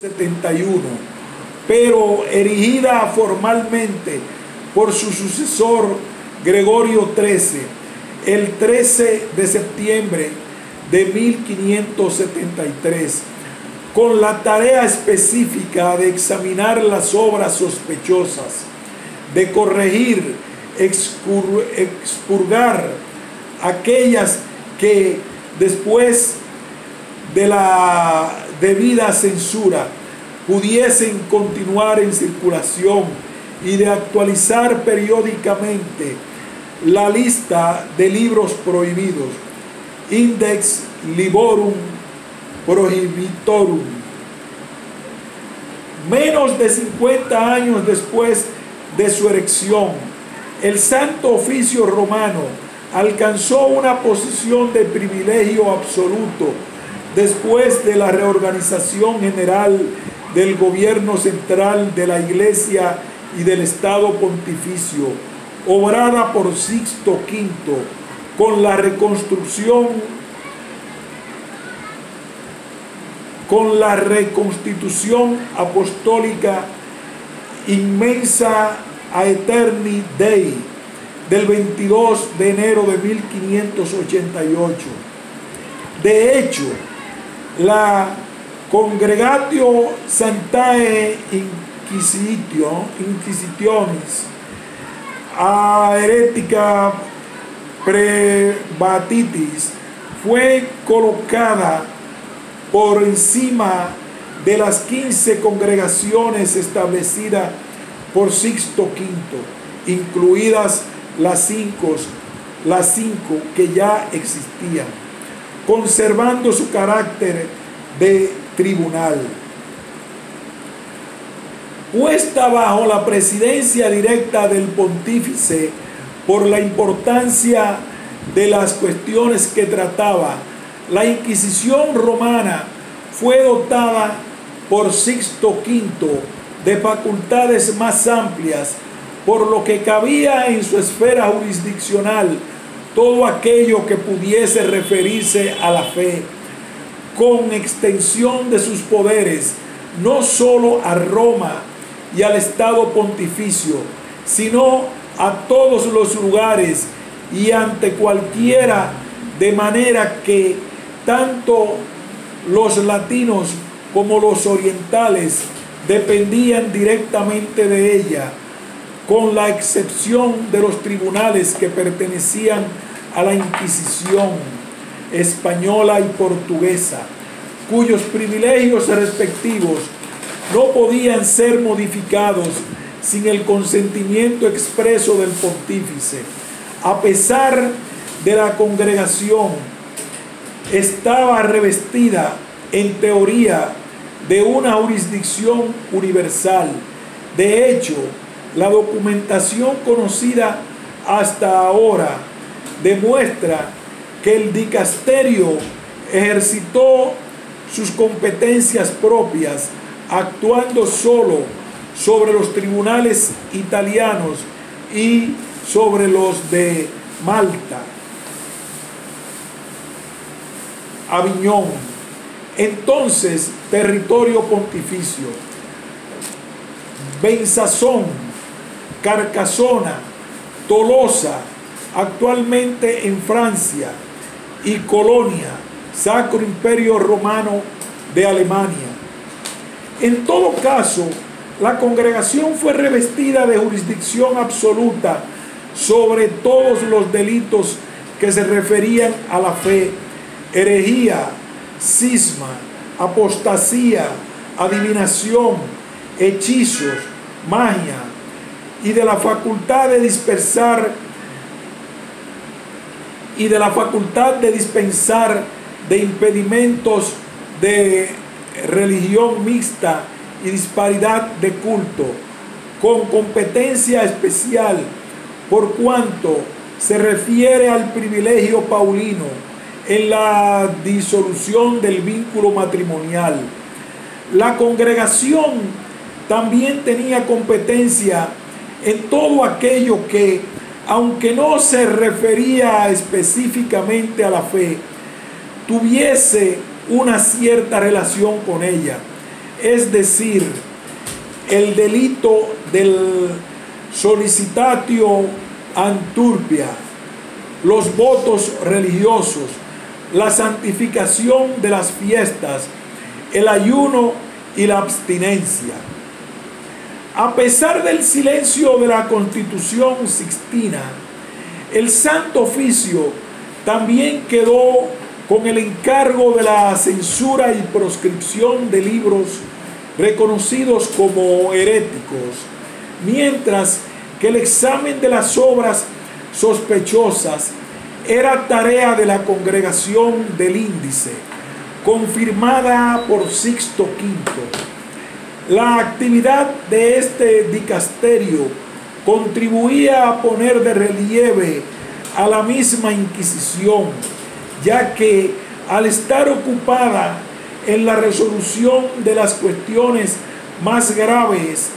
71, pero erigida formalmente por su sucesor Gregorio XIII el 13 de septiembre de 1573, con la tarea específica de examinar las obras sospechosas, de corregir, expurgar aquellas que después de la debida censura pudiesen continuar en circulación, y de actualizar periódicamente la lista de libros prohibidos, Index Liborum Prohibitorum. Menos de 50 años después de su erección, el Santo Oficio Romano alcanzó una posición de privilegio absoluto después de la reorganización general del gobierno central de la Iglesia y del Estado Pontificio, obrada por Sixto V, con la reconstitución apostólica Immensa Aeterni Dei del 22 de enero de 1588. De hecho, la Congregatio Sanctae Inquisitionis a Heretica Prebatitis fue colocada por encima de las 15 congregaciones establecidas por Sixto V, incluidas las cinco que ya existían, conservando su carácter de tribunal. Puesta bajo la presidencia directa del pontífice por la importancia de las cuestiones que trataba, la Inquisición romana fue dotada por Sixto V de facultades más amplias, por lo que cabía en su esfera jurisdiccional todo aquello que pudiese referirse a la fe, con extensión de sus poderes no solo a Roma y al Estado Pontificio, sino a todos los lugares y ante cualquiera, de manera que tanto los latinos como los orientales dependían directamente de ella, con la excepción de los tribunales que pertenecían a la Inquisición española y portuguesa, cuyos privilegios respectivos no podían ser modificados sin el consentimiento expreso del pontífice. A pesar de la congregación, estaba revestida en teoría de una jurisdicción universal. De hecho, la documentación conocida hasta ahora demuestra que el dicasterio ejercitó sus competencias propias, actuando solo sobre los tribunales italianos y sobre los de Malta, Aviñón, entonces territorio pontificio, Besanzón, Carcasona, Tolosa, actualmente en Francia, y Colonia, Sacro Imperio Romano de Alemania. En todo caso, la congregación fue revestida de jurisdicción absoluta sobre todos los delitos que se referían a la fe, herejía, cisma, apostasía, adivinación, hechizos, magia, y de la facultad de dispensar de impedimentos de religión mixta y disparidad de culto, con competencia especial por cuanto se refiere al privilegio paulino en la disolución del vínculo matrimonial. La congregación también tenía competencia en todo aquello que, aunque no se refería específicamente a la fe, tuviese una cierta relación con ella. es decir, el delito del solicitatio anturpia, los votos religiosos, la santificación de las fiestas, el ayuno y la abstinencia. A pesar del silencio de la Constitución Sixtina, el Santo Oficio también quedó con el encargo de la censura y proscripción de libros reconocidos como heréticos, mientras que el examen de las obras sospechosas era tarea de la Congregación del Índice, confirmada por Sixto V. La actividad de este dicasterio contribuía a poner de relieve a la misma Inquisición, ya que al estar ocupada en la resolución de las cuestiones más graves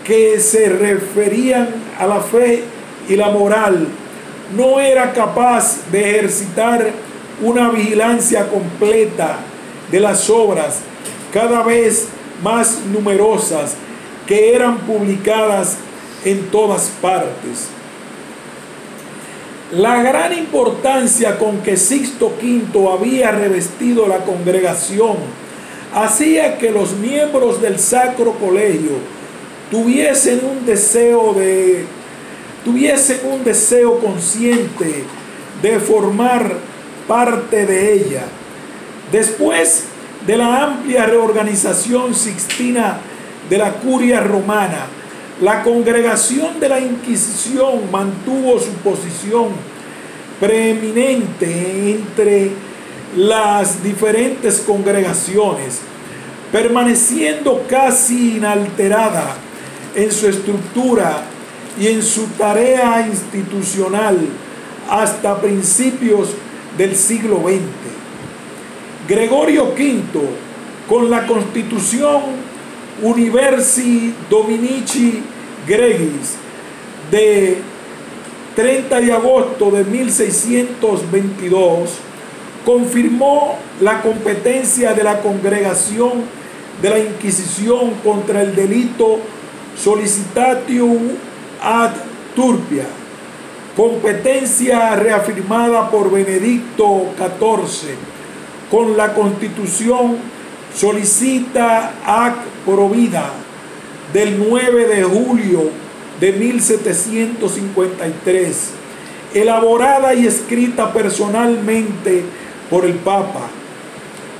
que se referían a la fe y la moral, no era capaz de ejercitar una vigilancia completa de las obras cada vez más numerosas que eran publicadas en todas partes. La gran importancia con que Sixto V había revestido la congregación hacía que los miembros del Sacro Colegio tuviesen un deseo consciente de formar parte de ella. Después de la amplia reorganización sixtina de la curia romana, la congregación de la Inquisición mantuvo su posición preeminente entre las diferentes congregaciones, permaneciendo casi inalterada en su estructura y en su tarea institucional hasta principios del siglo XX. Gregorio V, con la Constitución Universi Dominici Gregis de 30 de agosto de 1622, confirmó la competencia de la Congregación de la Inquisición contra el delito solicitatio ad turpia, competencia reafirmada por Benedicto XIV con la Constitución Solicita ac Provida del 9 de julio de 1753, elaborada y escrita personalmente por el Papa.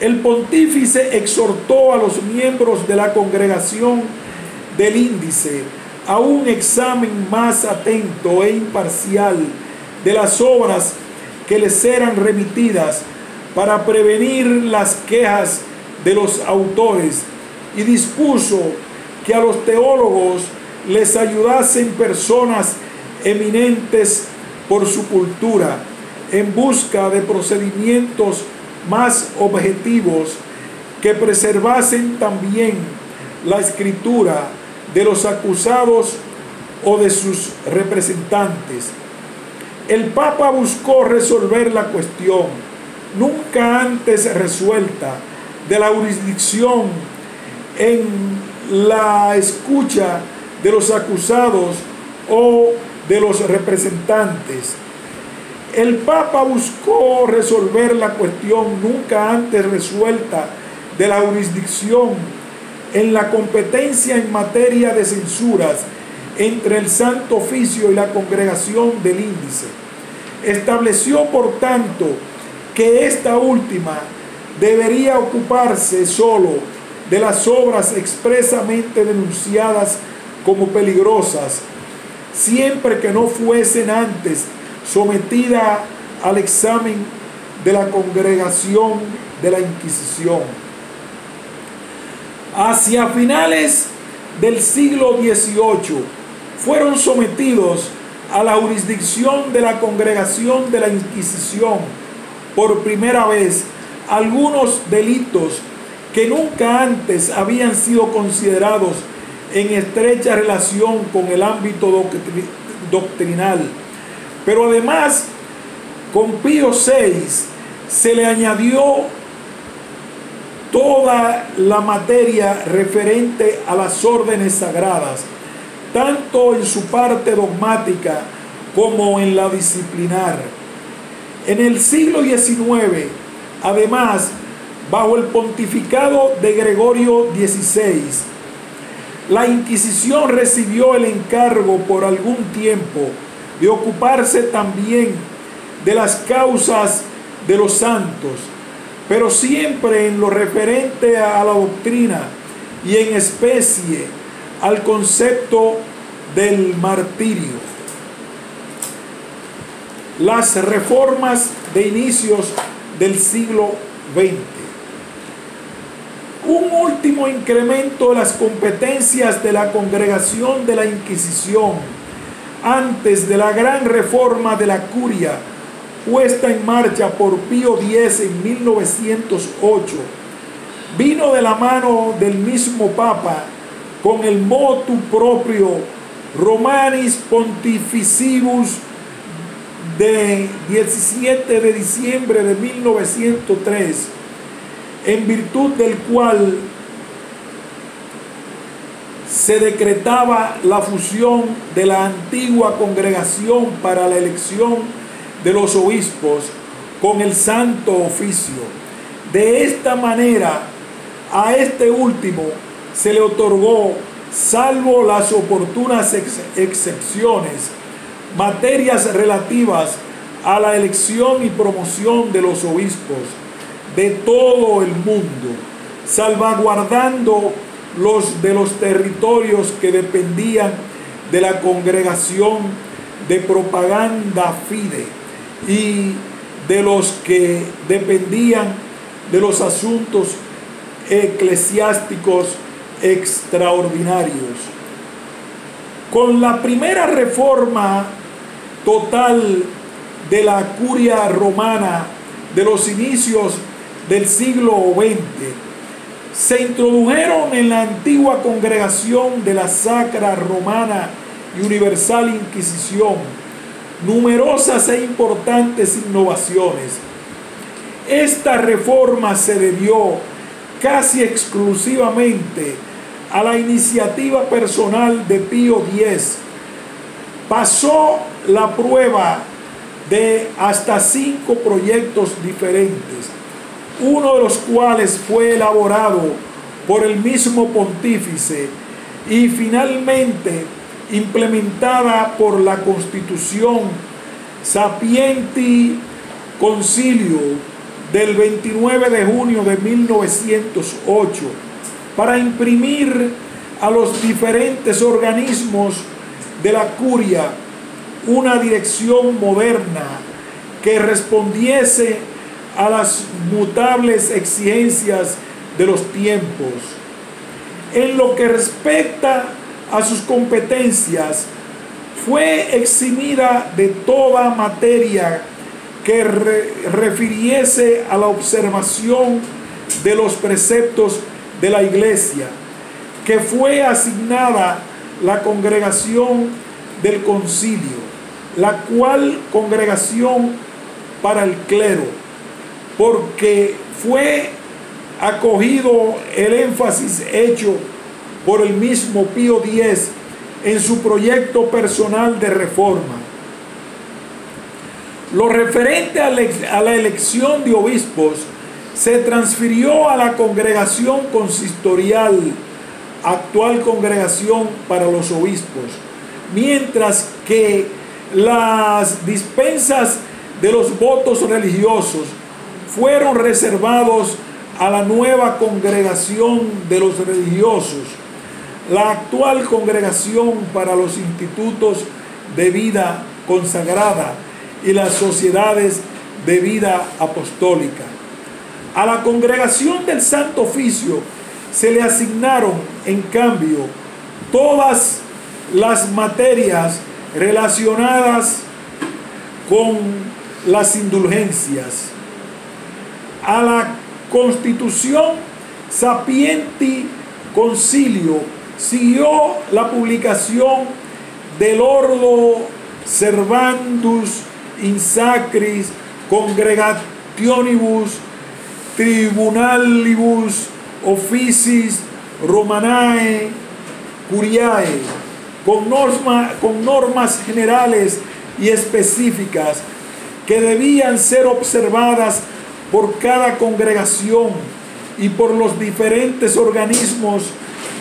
El pontífice exhortó a los miembros de la congregación del Índice a un examen más atento e imparcial de las obras que les eran remitidas para prevenir las quejas de los autores, y dispuso que a los teólogos les ayudasen personas eminentes por su cultura en busca de procedimientos más objetivos que preservasen también la escritura de los acusados o de sus representantes. El Papa buscó resolver la cuestión, nunca antes resuelta, de la jurisdicción en la escucha de los acusados o de los representantes. El Papa buscó resolver la cuestión nunca antes resuelta de la jurisdicción en la competencia en materia de censuras entre el Santo Oficio y la Congregación del Índice. Estableció, por tanto, que esta última debería ocuparse solo de las obras expresamente denunciadas como peligrosas, siempre que no fuesen antes sometidas al examen de la Congregación de la Inquisición. Hacia finales del siglo XVIII fueron sometidos a la jurisdicción de la Congregación de la Inquisición por primera vez algunos delitos que nunca antes habían sido considerados en estrecha relación con el ámbito doctrinal. Pero además, con Pío VI se le añadió toda la materia referente a las órdenes sagradas, tanto en su parte dogmática como en la disciplinar. En el siglo XIX, además, bajo el pontificado de Gregorio XVI, la Inquisición recibió el encargo por algún tiempo de ocuparse también de las causas de los santos, pero siempre en lo referente a la doctrina y en especie al concepto del martirio. Las reformas de inicios del siglo XX. Un último incremento de las competencias de la Congregación de la Inquisición antes de la gran reforma de la curia puesta en marcha por Pío X en 1908 vino de la mano del mismo Papa con el motu proprio Romanis Pontificibus de 17 de diciembre de 1903, en virtud del cual se decretaba la fusión de la antigua congregación para la elección de los obispos con el Santo Oficio. De esta manera, a este último se le otorgó, salvo las oportunas excepciones, materias relativas a la elección y promoción de los obispos de todo el mundo, salvaguardando los de los territorios que dependían de la congregación de propaganda fide y de los que dependían de los asuntos eclesiásticos extraordinarios. Con la primera reforma total de la curia romana de los inicios del siglo XX, se introdujeron en la antigua congregación de la Sacra Romana y Universal Inquisición numerosas e importantes innovaciones. Esta reforma se debió casi exclusivamente a la iniciativa personal de Pío X. Pasó la prueba de hasta 5 proyectos diferentes, uno de los cuales fue elaborado por el mismo pontífice y finalmente implementada por la Constitución Sapienti Concilio del 29 de junio de 1908, para imprimir a los diferentes organismos de la curia una dirección moderna que respondiese a las mutables exigencias de los tiempos. En lo que respecta a sus competencias, fue eximida de toda materia que refiriese a la observación de los preceptos de la Iglesia, que fue asignada la congregación del concilio, la cual congregación para el clero, porque fue acogido el énfasis hecho por el mismo Pío X en su proyecto personal de reforma. Lo referente a la elección de obispos se transfirió a la congregación consistorial, actual congregación para los obispos, mientras que las dispensas de los votos religiosos fueron reservados a la nueva congregación de los religiosos, la actual congregación para los institutos de vida consagrada y las sociedades de vida apostólica. A la congregación del Santo Oficio se le asignaron, en cambio, todas las materias relacionadas con las indulgencias. A la Constitución Sapienti Concilio siguió la publicación del Ordo Servandus in Sacris Congregationibus Tribunalibus Officis Romanae Curiae, con normas generales y específicas que debían ser observadas por cada congregación y por los diferentes organismos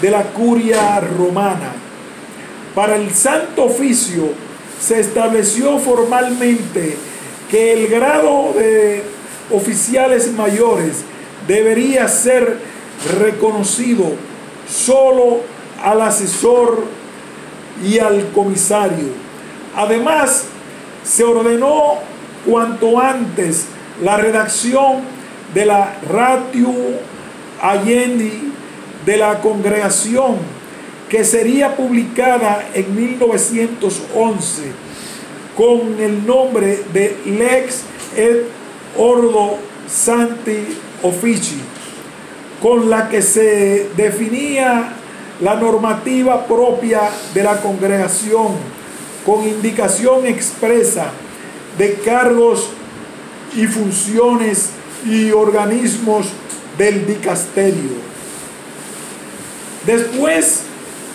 de la curia romana. Para el Santo Oficio se estableció formalmente que el grado de oficiales mayores debería ser reconocido solo al asesor y al comisario. Además, se ordenó cuanto antes la redacción de la Ratio Allendi de la congregación, que sería publicada en 1911 con el nombre de Lex et Ordo Sancti Officii, con la que se definía la normativa propia de la congregación, con indicación expresa de cargos y funciones y organismos del dicasterio. Después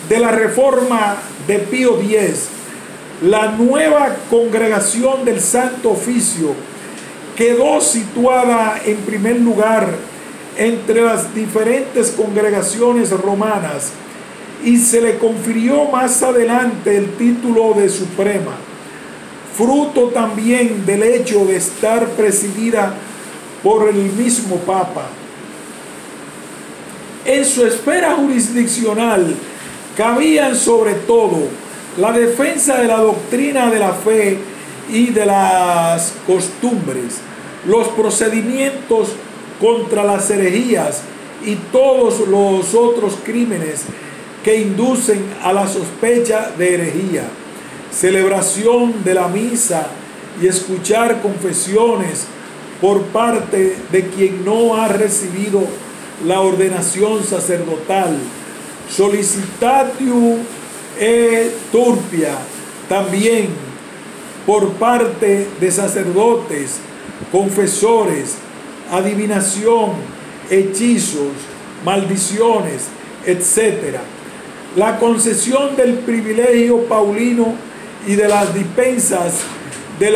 de la reforma de Pío X, la nueva congregación del Santo Oficio quedó situada en primer lugar entre las diferentes congregaciones romanas y se le confirió más adelante el título de suprema, fruto también del hecho de estar presidida por el mismo Papa. En su esfera jurisdiccional cabían sobre todo la defensa de la doctrina de la fe y de las costumbres, los procedimientos contra las herejías y todos los otros crímenes que inducen a la sospecha de herejía, celebración de la misa y escuchar confesiones por parte de quien no ha recibido la ordenación sacerdotal, solicitatio et turpia, también por parte de sacerdotes, confesores, adivinación, hechizos, maldiciones, etc. La concesión del privilegio paulino y de las dispensas de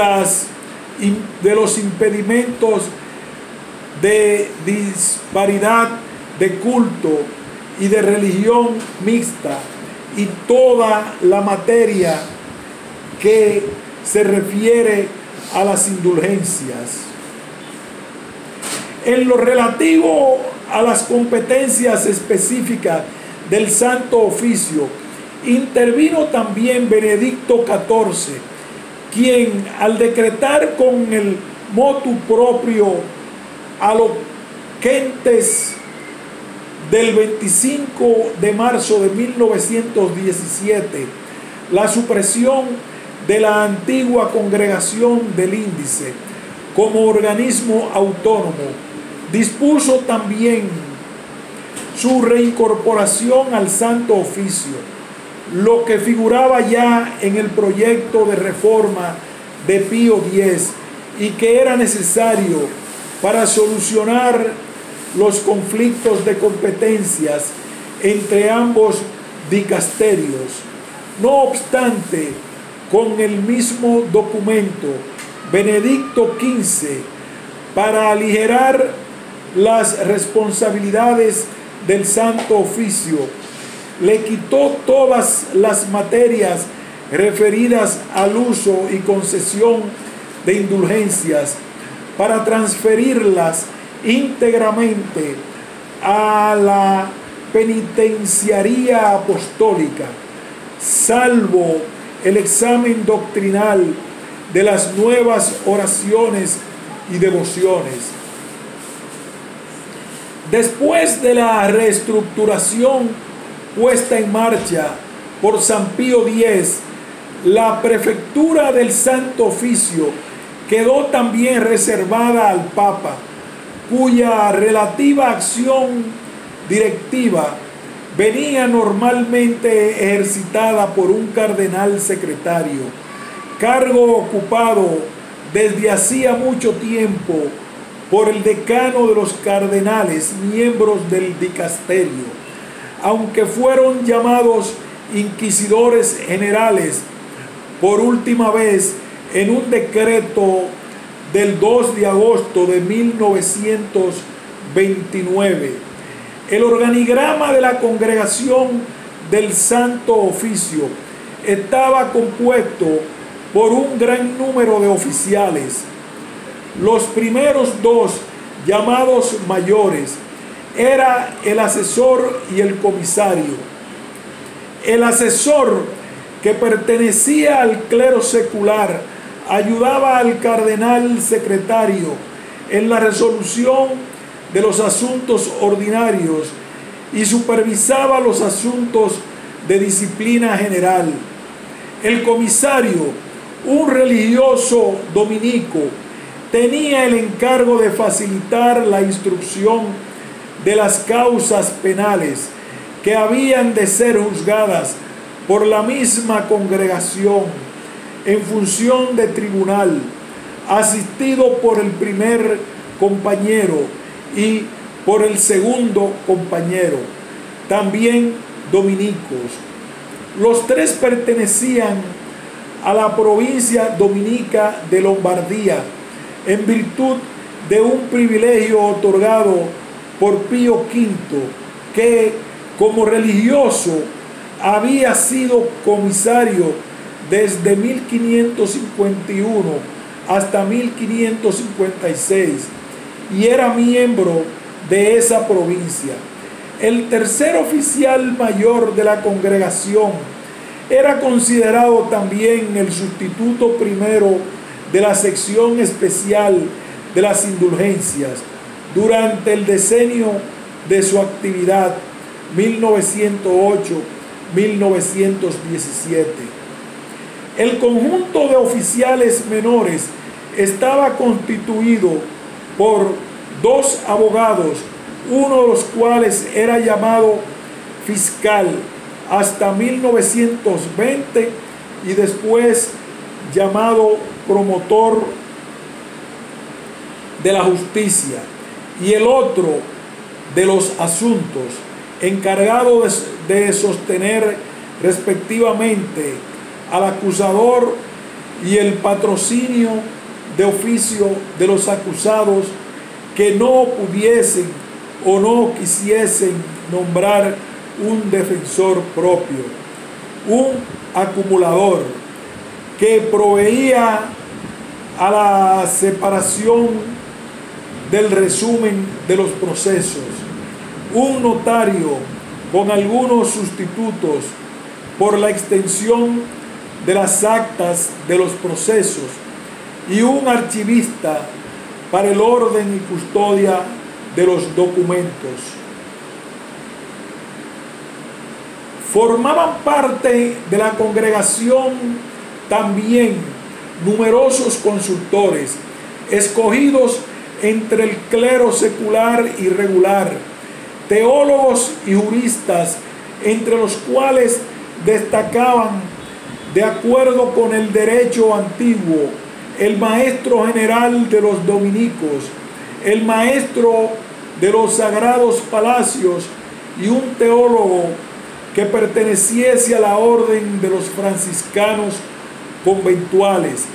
los impedimentos de disparidad de culto y de religión mixta y toda la materia que se refiere a las indulgencias. En lo relativo a las competencias específicas del Santo Oficio, intervino también Benedicto XIV, quien al decretar con el motu proprio Aloquentes del 25 de marzo de 1917 la supresión de la antigua congregación del Índice como organismo autónomo, dispuso también su reincorporación al Santo Oficio, lo que figuraba ya en el proyecto de reforma de Pío X y que era necesario para solucionar los conflictos de competencias entre ambos dicasterios. No obstante, con el mismo documento, Benedicto XV, para aligerar las responsabilidades del Santo Oficio, le quitó todas las materias referidas al uso y concesión de indulgencias para transferirlas íntegramente a la penitenciaría apostólica, salvo el examen doctrinal de las nuevas oraciones y devociones. Después de la reestructuración puesta en marcha por San Pío X, la prefectura del Santo Oficio quedó también reservada al Papa, cuya relativa acción directiva venía normalmente ejercitada por un cardenal secretario, cargo ocupado desde hacía mucho tiempo por el decano de los cardenales, miembros del dicasterio, aunque fueron llamados inquisidores generales por última vez en un decreto del 2 de agosto de 1929. El organigrama de la congregación del Santo Oficio estaba compuesto por un gran número de oficiales. Los primeros dos, llamados mayores, era el asesor y el comisario. El asesor, que pertenecía al clero secular, ayudaba al cardenal secretario en la resolución de los asuntos ordinarios y supervisaba los asuntos de disciplina general. El comisario, un religioso dominico, tenía el encargo de facilitar la instrucción de las causas penales que habían de ser juzgadas por la misma congregación en función de tribunal, asistido por el primer compañero y por el segundo compañero, también dominicos. Los tres pertenecían a la provincia dominica de Lombardía, en virtud de un privilegio otorgado por Pío V, que como religioso había sido comisario desde 1551 hasta 1556 y era miembro de esa provincia. El tercer oficial mayor de la congregación era considerado también el sustituto primero de la sección especial de las indulgencias durante el decenio de su actividad 1908-1917. El conjunto de oficiales menores estaba constituido por dos abogados, uno de los cuales era llamado fiscal hasta 1920 y después llamado promotor de la justicia, y el otro de los asuntos, encargado de sostener respectivamente al acusador y el patrocinio de oficio de los acusados que no pudiesen o no quisiesen nombrar un defensor propio, un acumulador que proveía a la separación del resumen de los procesos, un notario con algunos sustitutos por la extensión de las actas de los procesos y un archivista para el orden y custodia de los documentos. Formaban parte de la congregación también numerosos consultores, escogidos entre el clero secular y regular, teólogos y juristas, entre los cuales destacaban, de acuerdo con el derecho antiguo, el maestro general de los dominicos, el maestro de los sagrados palacios y un teólogo que perteneciese a la orden de los franciscanos conventuales,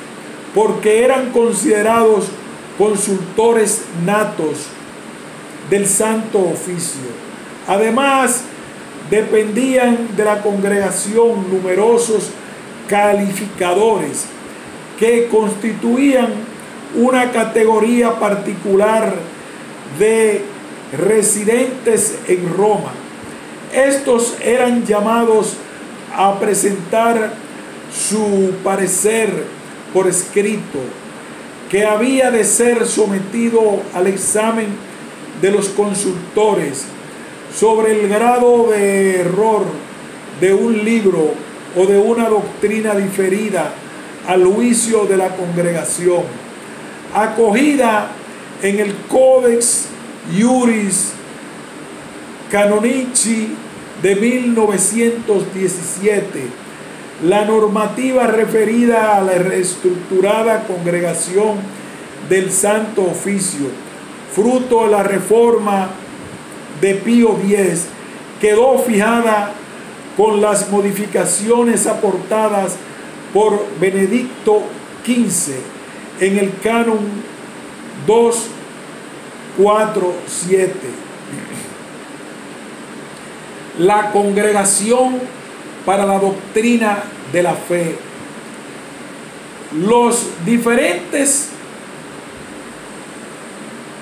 porque eran considerados consultores natos del Santo Oficio. Además, dependían de la congregación numerosos calificadores que constituían una categoría particular de residentes en Roma. Estos eran llamados a presentar su parecer por escrito, que había de ser sometido al examen de los consultores sobre el grado de error de un libro o de una doctrina diferida al juicio de la congregación, acogida en el Codex Iuris Canonici de 1917, la normativa referida a la reestructurada congregación del Santo Oficio, fruto de la reforma de Pío X, quedó fijada con las modificaciones aportadas por Benedicto XV en el Canon 247. La Congregación para la Doctrina de la Fe. Los diferentes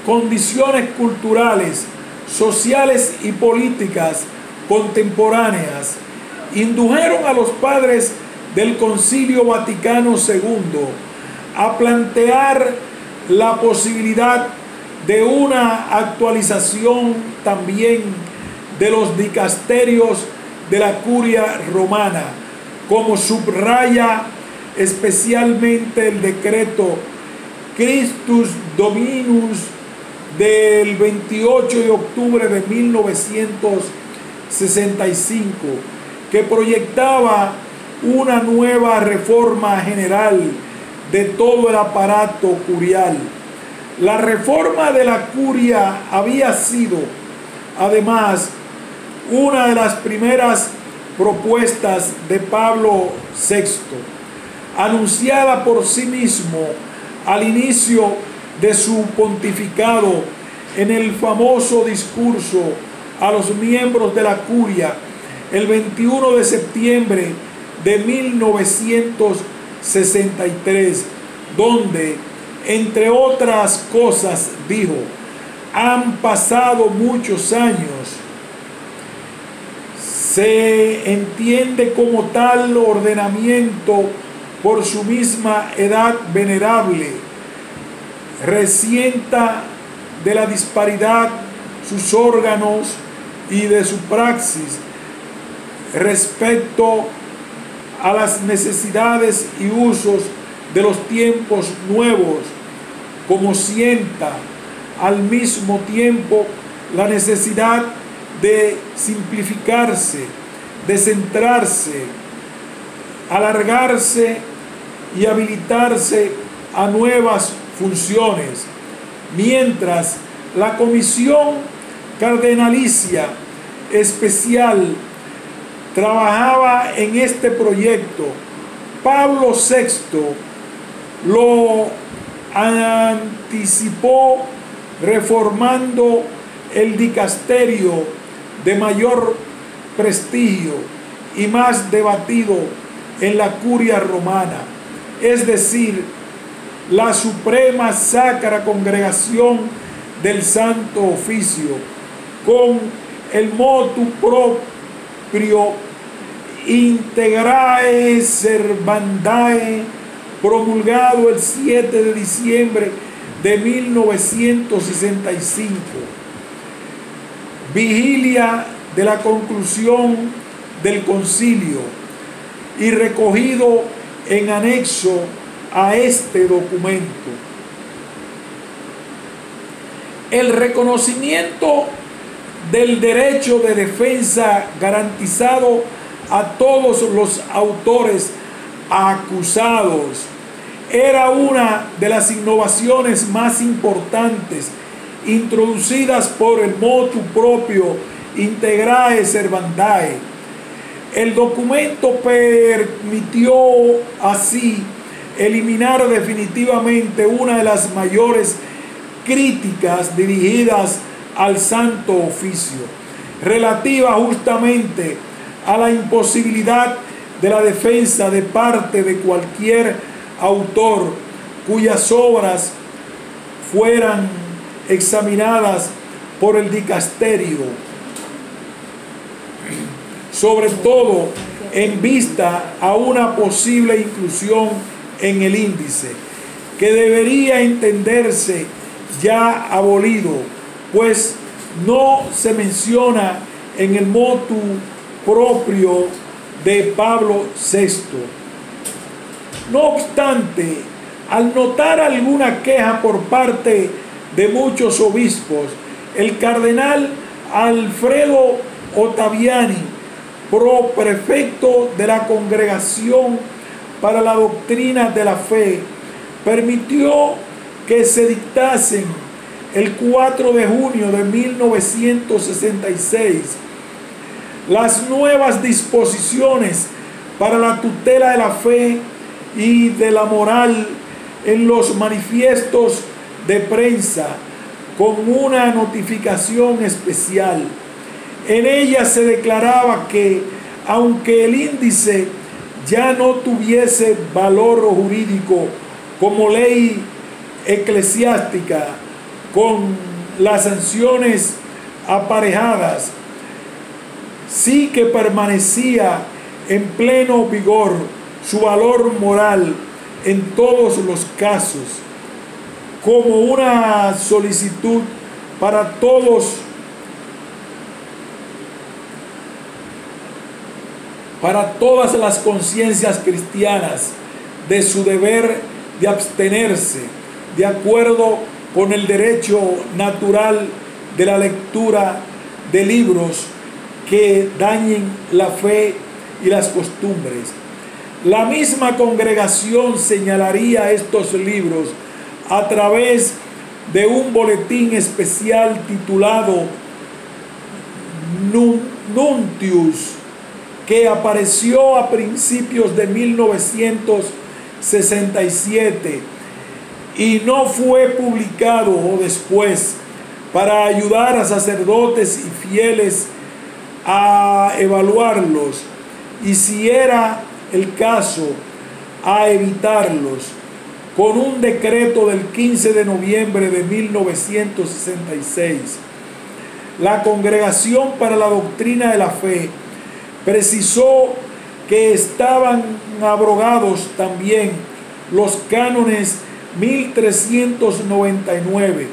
condiciones culturales, sociales y políticas contemporáneas indujeron a los padres del Concilio Vaticano II a plantear la posibilidad de una actualización también de los dicasterios de la Curia Romana, como subraya especialmente el decreto Christus Dominus del 28 de octubre de 1965, que proyectaba una nueva reforma general de todo el aparato curial. La reforma de la curia había sido, además, una de las primeras propuestas de Pablo VI, anunciada por sí mismo al inicio de su pontificado en el famoso discurso a los miembros de la curia el 21 de septiembre de 1963, donde, entre otras cosas, dijo: han pasado muchos años. Se entiende como tal ordenamiento por su misma edad venerable, resienta de la disparidad sus órganos y de su praxis respecto a las necesidades y usos de los tiempos nuevos, como sienta al mismo tiempo la necesidad de simplificarse, de centrarse, alargarse y habilitarse a nuevas funciones, mientras la Comisión Cardenalicia Especial trabajaba en este proyecto. Pablo VI lo anticipó reformando el dicasterio de mayor prestigio y más debatido en la curia romana, es decir, la Suprema Sacra Congregación del Santo Oficio, con el motu proprio Integrae Servandae, promulgado el 7 de diciembre de 1965, vigilia de la conclusión del concilio, y recogido en anexo a este documento. El reconocimiento del derecho de defensa garantizado a todos los autores acusados era una de las innovaciones más importantes introducidas por el motu proprio Integrae Servandae. El documento permitió así eliminar definitivamente una de las mayores críticas dirigidas al Santo Oficio, relativa justamente a la imposibilidad de la defensa de parte de cualquier autor cuyas obras fueran examinadas por el dicasterio, sobre todo en vista a una posible inclusión en el índice, que debería entenderse ya abolido, pues no se menciona en el motu proprio de Pablo VI. No obstante, al notar alguna queja por parte de muchos obispos, el cardenal Alfredo Ottaviani, prefecto de la Congregación para la Doctrina de la Fe, permitió que se dictasen el 4 de junio de 1966, las nuevas disposiciones para la tutela de la fe y de la moral en los manifiestos de prensa con una notificación especial. En ella se declaraba que, aunque el índice ya no tuviese valor jurídico como ley eclesiástica con las sanciones aparejadas, sí que permanecía en pleno vigor su valor moral en todos los casos, como una solicitud para todas las conciencias cristianas de su deber de abstenerse, de acuerdo con el derecho natural de la lectura de libros que dañen la fe y las costumbres. La misma congregación señalaría estos libros a través de un boletín especial titulado Nuntius, que apareció a principios de 1967 y no fue publicado después, para ayudar a sacerdotes y fieles a evaluarlos y, si era el caso, a evitarlos. Con un decreto del 15 de noviembre de 1966, la Congregación para la Doctrina de la Fe precisó que estaban abrogados también los cánones 1399,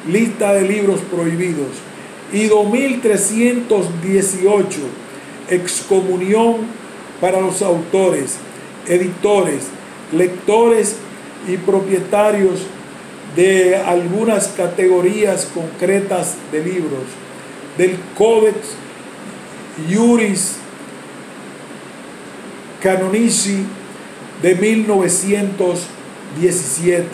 lista de libros prohibidos, y 2318, excomunión para los autores, editores, lectores y propietarios de algunas categorías concretas de libros, del Codex Iuris Canonici de 1917.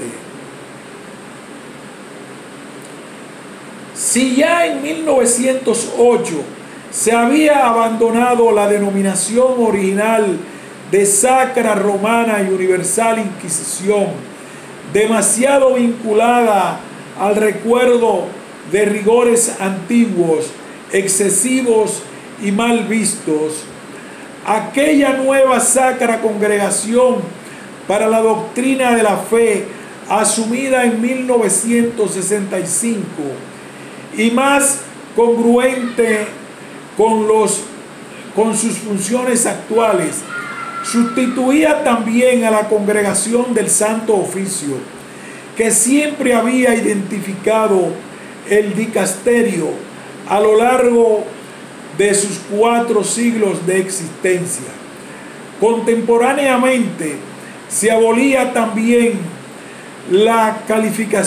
Si ya en 1908 se había abandonado la denominación original de Sacra Romana y Universal Inquisición, demasiado vinculada al recuerdo de rigores antiguos, excesivos y mal vistos, aquella nueva Sacra Congregación para la Doctrina de la Fe, asumida en 1965 y más congruente con sus funciones actuales, sustituía también a la Congregación del Santo Oficio, que siempre había identificado el dicasterio a lo largo de sus 4 siglos de existencia. Contemporáneamente se abolía también la calificación